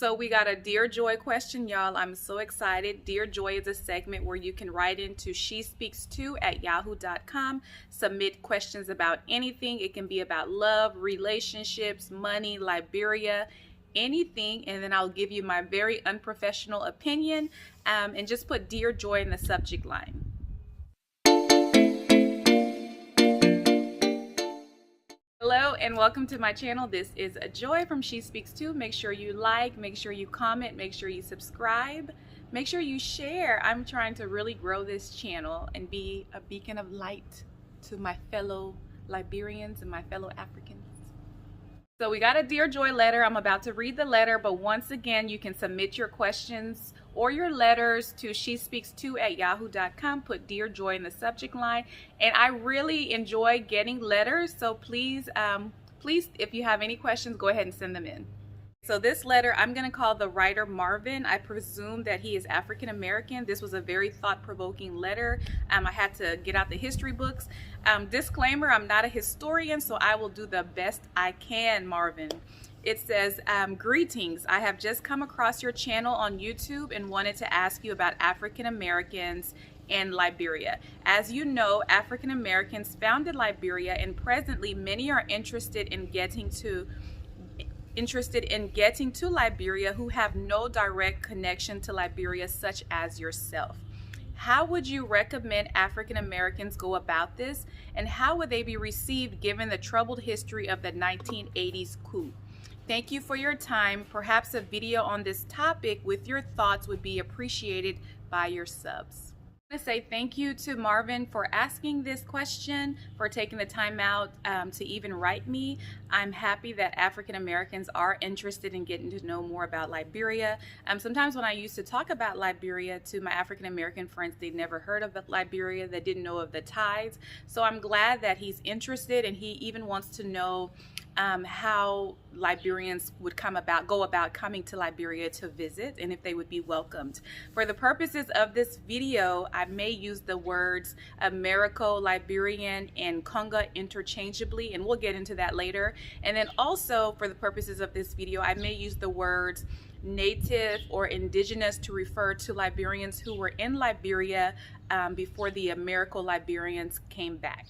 So we got a Dear Joy question, y'all. I'm so excited. Dear Joy is a segment where you can write into shespeakstoo@yahoo.com, submit questions about anything. It can be about love, relationships, money, Liberia, anything, and then I'll give you my very unprofessional opinion, and just put Dear Joy in the subject line. Hello and welcome to my channel. This is Joy from She Speaks Too. Make sure you like, make sure you comment, make sure you subscribe, make sure you share. I'm trying to really grow this channel and be a beacon of light to my fellow Liberians and my fellow Africans. So we got a Dear Joy letter. I'm about to read the letter, but once again, you can submit your questions or your letters to shespeakstoo@yahoo.com. Put Dear Joy in the subject line. And I really enjoy getting letters, so please, if you have any questions, go ahead and send them in. So this letter, I'm going to call the writer Marvin. I presume that he is African American. This was a very thought-provoking letter. I had to get out the history books. Disclaimer, I'm not a historian, so I will do the best I can, Marvin. It says, greetings. I have just come across your channel on YouTube and wanted to ask you about African Americans and Liberia. As you know, African Americans founded Liberia, and presently many are interested in getting to Liberia who have no direct connection to Liberia, such as yourself. How would you recommend African Americans go about this, and how would they be received given the troubled history of the 1980s coup? Thank you for your time. Perhaps a video on this topic with your thoughts would be appreciated by your subs. I want to say thank you to Marvin for asking this question, for taking the time out to even write me. I'm happy that African Americans are interested in getting to know more about Liberia. Sometimes when I used to talk about Liberia to my African American friends, they'd never heard of Liberia, they didn't know of the tides. So I'm glad that he's interested, and he even wants to know how Liberians would go about coming to Liberia to visit, and if they would be welcomed. For the purposes of this video, I may use the words Americo, Liberian, and Conga interchangeably, and we'll get into that later. And then also, for the purposes of this video, I may use the words Native or Indigenous to refer to Liberians who were in Liberia before the Americo Liberians came back.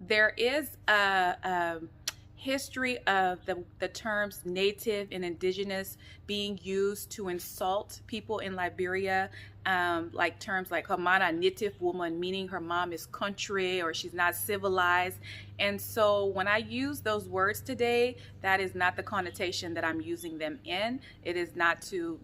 There is a history of the terms Native and Indigenous being used to insult people in Liberia, like terms like Hamana, Native woman, meaning her mom is country or she's not civilized. And so when I use those words today, that is not the connotation that I'm using them in. It is not to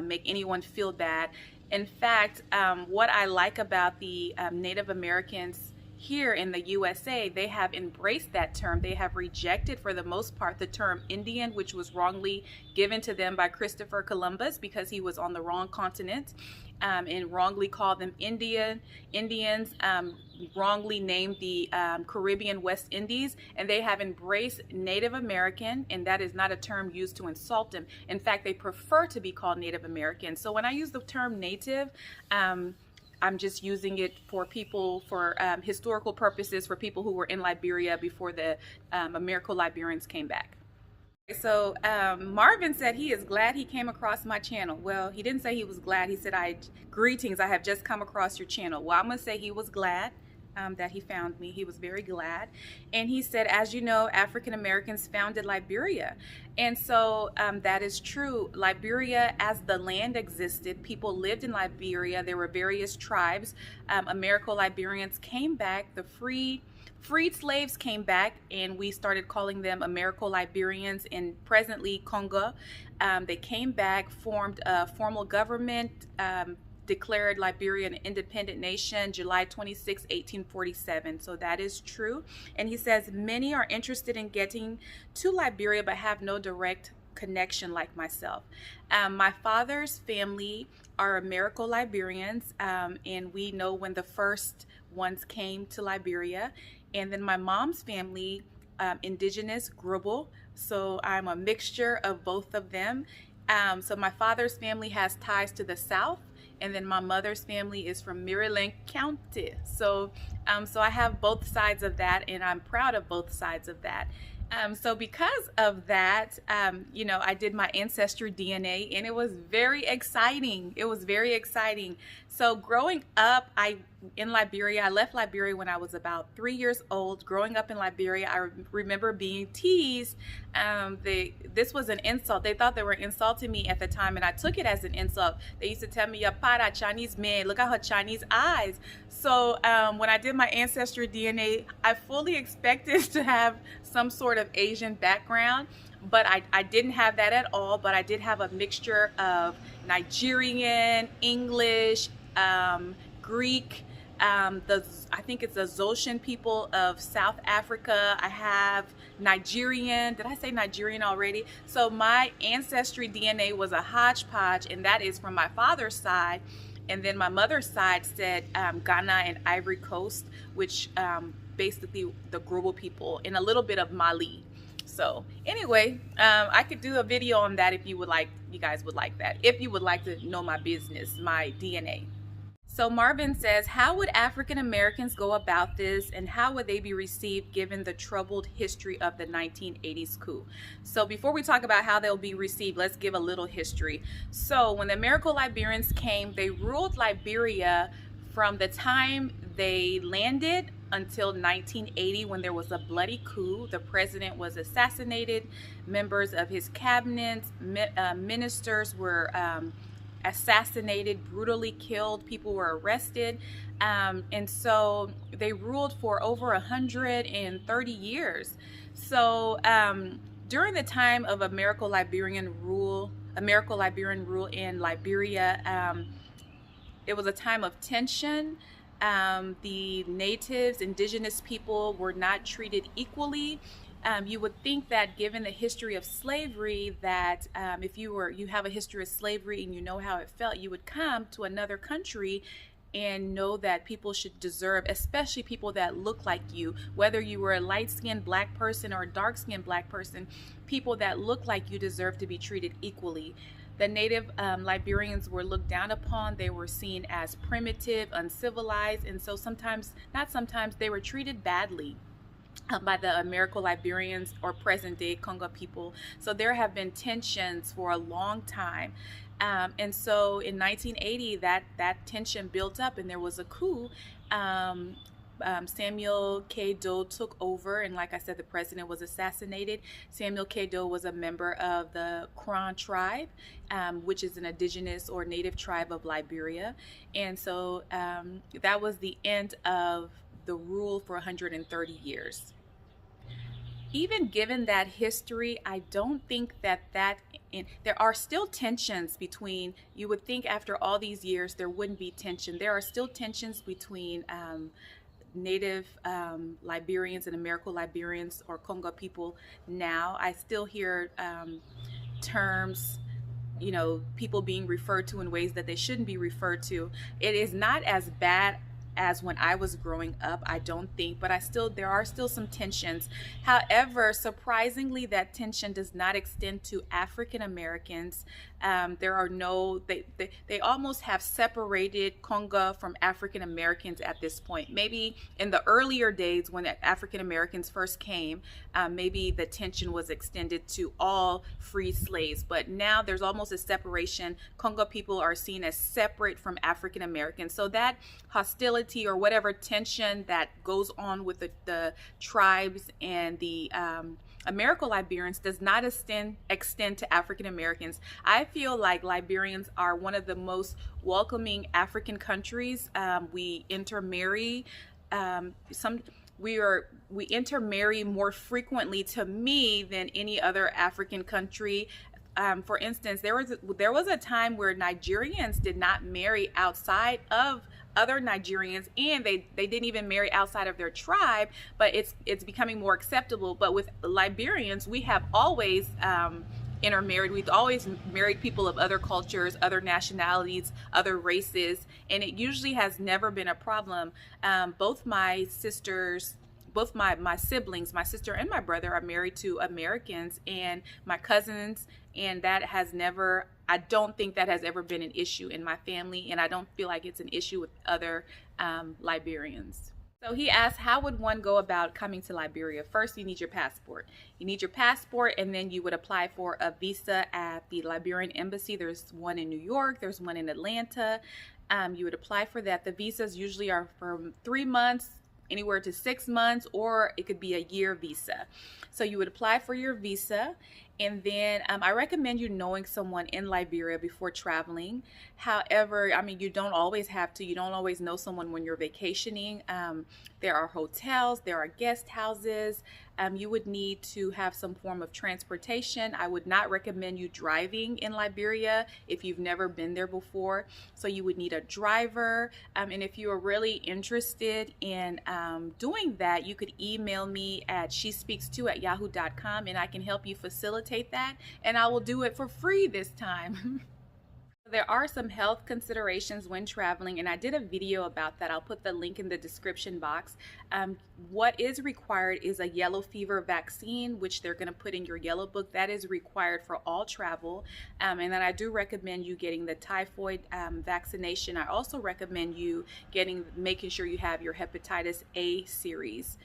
make anyone feel bad. In fact, what I like about the Native Americans here in the USA, they have embraced that term. They have rejected, for the most part, the term Indian, which was wrongly given to them by Christopher Columbus because he was on the wrong continent, and wrongly called them Indians, wrongly named the Caribbean West Indies, and they have embraced Native American, and that is not a term used to insult them. In fact, they prefer to be called Native American. So when I use the term Native, I'm just using it for people, for historical purposes, for people who were in Liberia before the Americo Liberians came back. So Marvin said he is glad he came across my channel. Well, he didn't say he was glad. He said, greetings, I have just come across your channel. Well, I'm going to say he was glad that he found me. He was very glad. And he said, as you know, African Americans founded Liberia. And so that is true. Liberia, as the land existed, people lived in Liberia. There were various tribes. Americo Liberians came back. The freed slaves came back, and we started calling them Americo Liberians, and presently Conga. They came back, formed a formal government, declared Liberia an independent nation July 26, 1847. So that is true. And he says, many are interested in getting to Liberia but have no direct connection like myself. My father's family are Americo Liberians, and we know when the first ones came to Liberia. And then my mom's family, Indigenous, Gribble. So I'm a mixture of both of them. So my father's family has ties to the South, and then my mother's family is from Maryland County. So I have both sides of that, and I'm proud of both sides of that. So because of that, I did my ancestry DNA, and it was very exciting. It was very exciting. So growing up, in Liberia, I left Liberia when I was about 3 years old. Growing up in Liberia, I remember being teased. This was an insult. They thought they were insulting me at the time, and I took it as an insult. They used to tell me, "Yapara, Chinese man, look at her Chinese eyes." So when I did my ancestry DNA, I fully expected to have some sort of Asian background, but I didn't have that at all. But I did have a mixture of Nigerian, English, Greek, I think it's the Zoshan people of South Africa. I have Nigerian. Did I say Nigerian already? So my ancestry DNA was a hodgepodge, and that is from my father's side. And then my mother's side said Ghana and Ivory Coast, which basically the global people, and a little bit of Mali. So anyway, I could do a video on that if you would like. You guys would like that. If you would like to know my business, my DNA. So Marvin says, how would African Americans go about this, and how would they be received given the troubled history of the 1980s coup? So before we talk about how they'll be received, let's give a little history. So when the Americo-Liberians came, they ruled Liberia from the time they landed until 1980, when there was a bloody coup. The president was assassinated. Members of his cabinet, ministers were assassinated, brutally killed. People were arrested, and so they ruled for over 130 years. So during the time of Americo-Liberian rule in Liberia, it was a time of tension. The natives, indigenous people, were not treated equally. You would think that given the history of slavery, that if you have a history of slavery and you know how it felt, you would come to another country and know that people should deserve, especially people that look like you, whether you were a light-skinned black person or a dark-skinned black person, people that look like you deserve to be treated equally. The native Liberians were looked down upon. They were seen as primitive, uncivilized, and so they were treated badly by the Americo-Liberians or present-day Congo people. So there have been tensions for a long time. And so in 1980, that tension built up, and there was a coup. Samuel K. Doe took over, and like I said, the president was assassinated. Samuel K. Doe was a member of the Kron tribe, which is an indigenous or native tribe of Liberia. And so that was the end of the rule for 130 years. Even given that history, I don't think there are still tensions between, you would think after all these years there wouldn't be tension. There are still tensions between native Liberians and Americo-Liberians or Congo people now. I still hear terms, people being referred to in ways that they shouldn't be referred to. It is not as bad as when I was growing up, I don't think, but there are still some tensions. However, surprisingly, that tension does not extend to African Americans. They almost have separated Congo from African Americans at this point. Maybe in the earlier days when African Americans first came, maybe the tension was extended to all free slaves, but now there's almost a separation. Congo people are seen as separate from African Americans. So that hostility or whatever tension that goes on with the tribes and the Americo-Liberians does not extend to African Americans. I feel like Liberians are one of the most welcoming African countries. We intermarry. We intermarry more frequently, to me, than any other African country. For instance, there was a time where Nigerians did not marry outside of other Nigerians, and they didn't even marry outside of their tribe, but it's becoming more acceptable. But with Liberians, we have always intermarried. We've always married people of other cultures, other nationalities, other races, and it usually has never been a problem. Both my sisters, both my siblings, my sister and my brother, are married to Americans, and my cousins, and I don't think that has ever been an issue in my family, and I don't feel like it's an issue with other Liberians. So he asked, how would one go about coming to Liberia? First, you need your passport. You need your passport, and then you would apply for a visa at the Liberian embassy. There's one in New York, there's one in Atlanta. You would apply for that. The visas usually are from 3 months, anywhere to 6 months, or it could be a year visa. So you would apply for your visa, and then I recommend you knowing someone in Liberia before traveling. However, I mean, you don't always have to. You don't always know someone when you're vacationing. There are hotels, there are guest houses. You would need to have some form of transportation. I would not recommend you driving in Liberia if you've never been there before. So you would need a driver. And if you are really interested in doing that, you could email me at shespeakstoo@yahoo.com, and I can help you facilitate that. And I will do it for free this time. There are some health considerations when traveling, and I did a video about that. I'll put the link in the description box. What is required is a yellow fever vaccine, which they're going to put in your yellow book. That is required for all travel. And then I do recommend you getting the typhoid vaccination. I also recommend you making sure you have your hepatitis A series.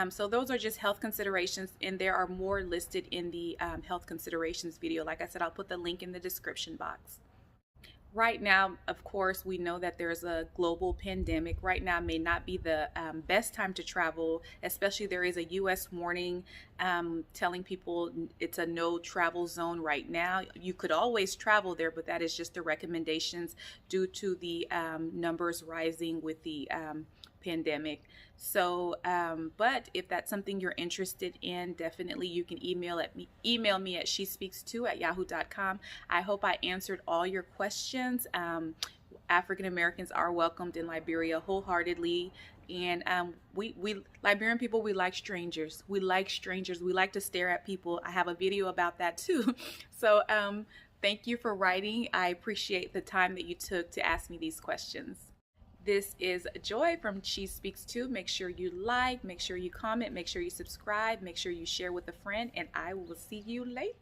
So those are just health considerations, and there are more listed in the health considerations video. Like I said, I'll put the link in the description box. Right now, of course, we know that there's a global pandemic. Right now may not be the best time to travel, especially there is a U.S. warning telling people it's a no travel zone right now. You could always travel there, but that is just the recommendations due to the numbers rising with the pandemic. So, but if that's something you're interested in, definitely you can email me at shespeakstoo@yahoo.com. I hope I answered all your questions. African Americans are welcomed in Liberia wholeheartedly. And we Liberian people, we like strangers. We like strangers. We like to stare at people. I have a video about that too. So thank you for writing. I appreciate the time that you took to ask me these questions. This is Joy from She Speaks Too. Make sure you like, make sure you comment, make sure you subscribe, make sure you share with a friend, and I will see you later.